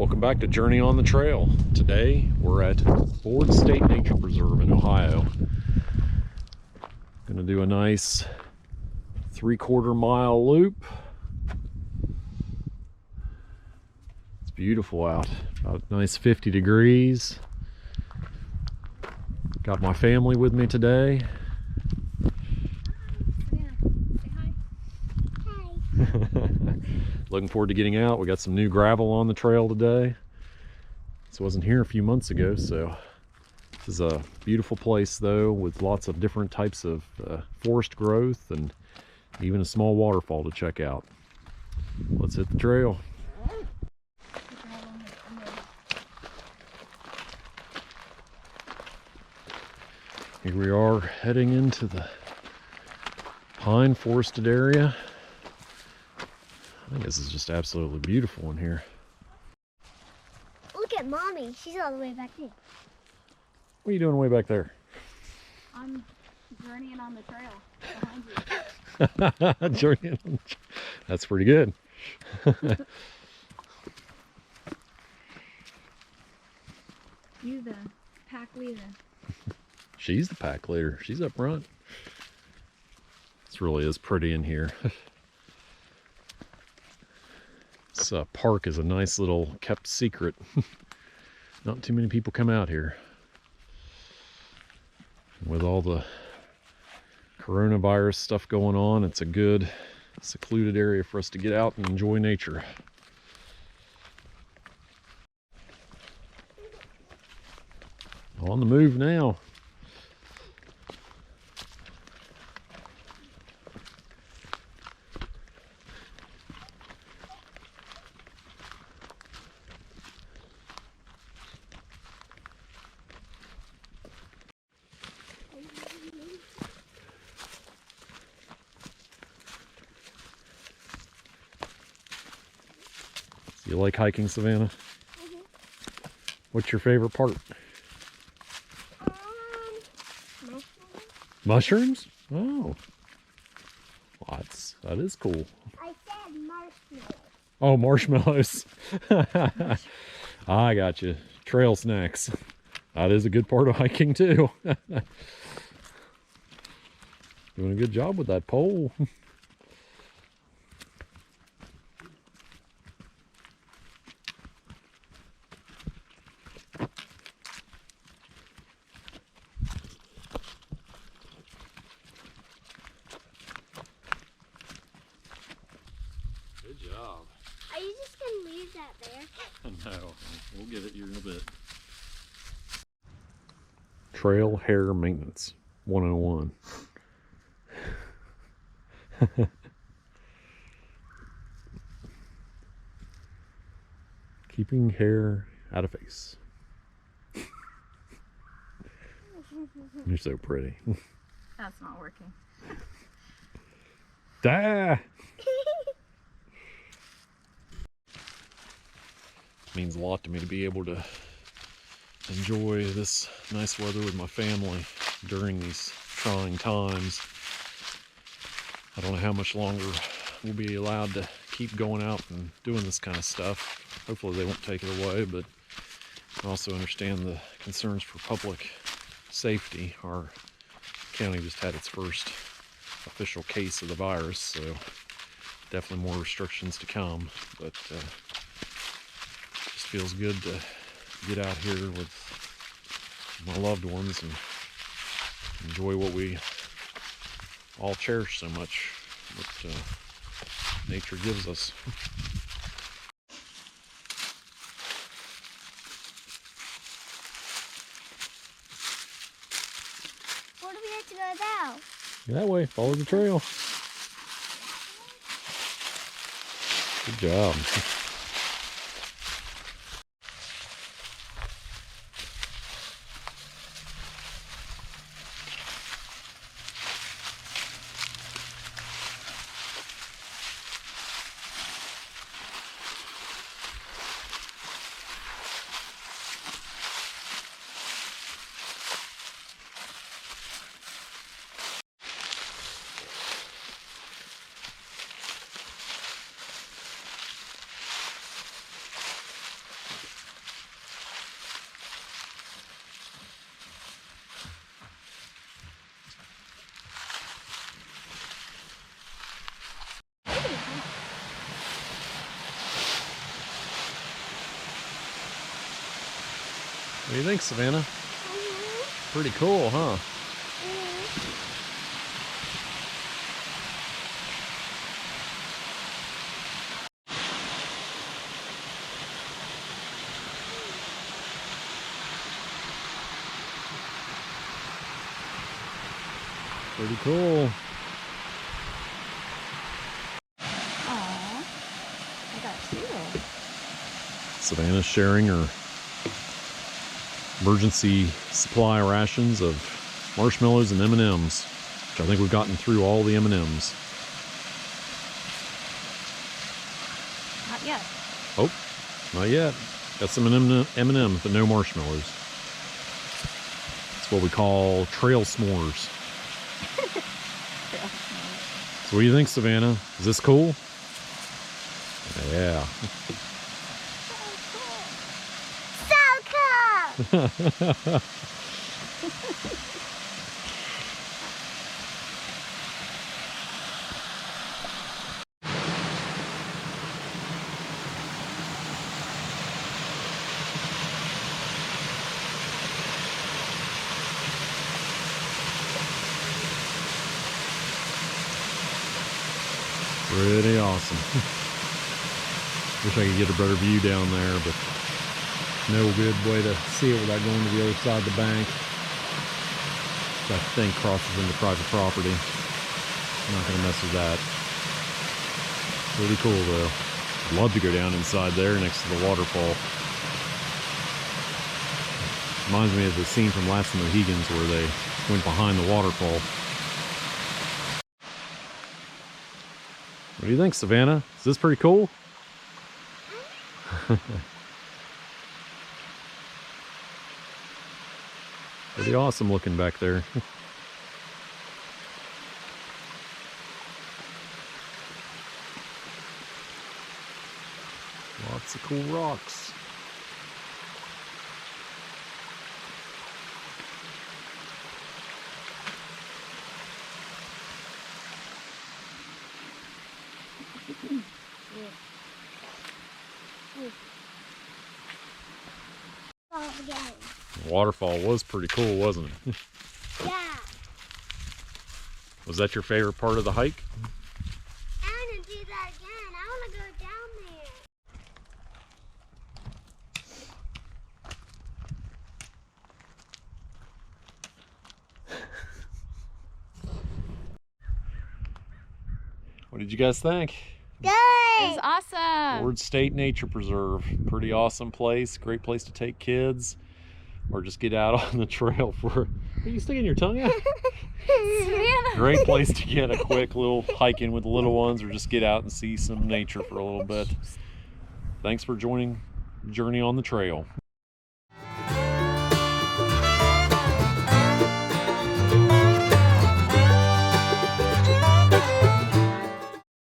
Welcome back to Journey on the Trail. Today we're at Boord State Nature Preserve in Ohio. Gonna do a nice 3/4 mile loop. It's beautiful out, about a nice 50 degrees. Got my family with me today. Looking forward to getting out. We got some new gravel on the trail today. This wasn't here a few months ago, so this is a beautiful place though, with lots of different types of forest growth and even a small waterfall to check out. Let's hit the trail. Here we are heading into the pine forested area. I think this is just absolutely beautiful in here. Look at Mommy. She's all the way back there. What are you doing way back there? I'm journeying on the trail behind you. Journeying on the trail. That's pretty good. You the pack leader. She's the pack leader. She's up front. This really is pretty in here. This park is a nice little kept secret. Not too many people come out here. With all the coronavirus stuff going on, it's a good secluded area for us to get out and enjoy nature. On the move now. You like hiking, Savannah? Mm-hmm. What's your favorite part? Mushrooms. Mushrooms? Oh. Well, that is cool. I said marshmallows. Oh, marshmallows. I got you. Trail snacks. That is a good part of hiking too. Doing a good job with that pole. Good job. Are you just going to leave that there? No, we'll get it here in a bit. Trail hair maintenance 101. Keeping hair out of face. You're so pretty. That's not working. Ah! Means a lot to me to be able to enjoy this nice weather with my family during these trying times. I don't know how much longer we'll be allowed to keep going out and doing this kind of stuff. Hopefully they won't take it away, but I also understand the concerns for public safety. Our county just had its first official case of the virus, so definitely more restrictions to come, but just feels good to get out here with my loved ones and enjoy what we all cherish so much, what nature gives us. Where do we have to go now? That way, follow the trail. Good job. do you think, Savannah? Pretty cool, huh? Pretty cool. Aww. I got two. Savannah's sharing her emergency supply rations of marshmallows and M&Ms, which I think we've gotten through all the M&Ms. Not yet. Oh, not yet. Got some M&Ms, but no marshmallows. It's what we call trail s'mores. So what do you think, Savannah? Is this cool? Yeah. So cool! Pretty awesome. Wish I could get a better view down there, but no good way to see it without going to the other side of the bank, which I think crosses into private property. I'm not going to mess with that. Pretty cool though. I'd love to go down inside there next to the waterfall. Reminds me of the scene from Last of the Mohegans where they went behind the waterfall. What do you think, Savannah? Is this pretty cool? Pretty awesome looking back there. Lots of cool rocks. The waterfall was pretty cool, wasn't it? Yeah. Was that your favorite part of the hike? I want to do that again. I want to go down there. What did you guys think? Good. It was awesome. Boord State Nature Preserve. Pretty awesome place. Great place to take kids. Or just get out on the trail for... Are you sticking your tongue out? Savannah. Great place to get a quick little hike in with the little ones, or just get out and see some nature for a little bit. Thanks for joining Journey on the Trail.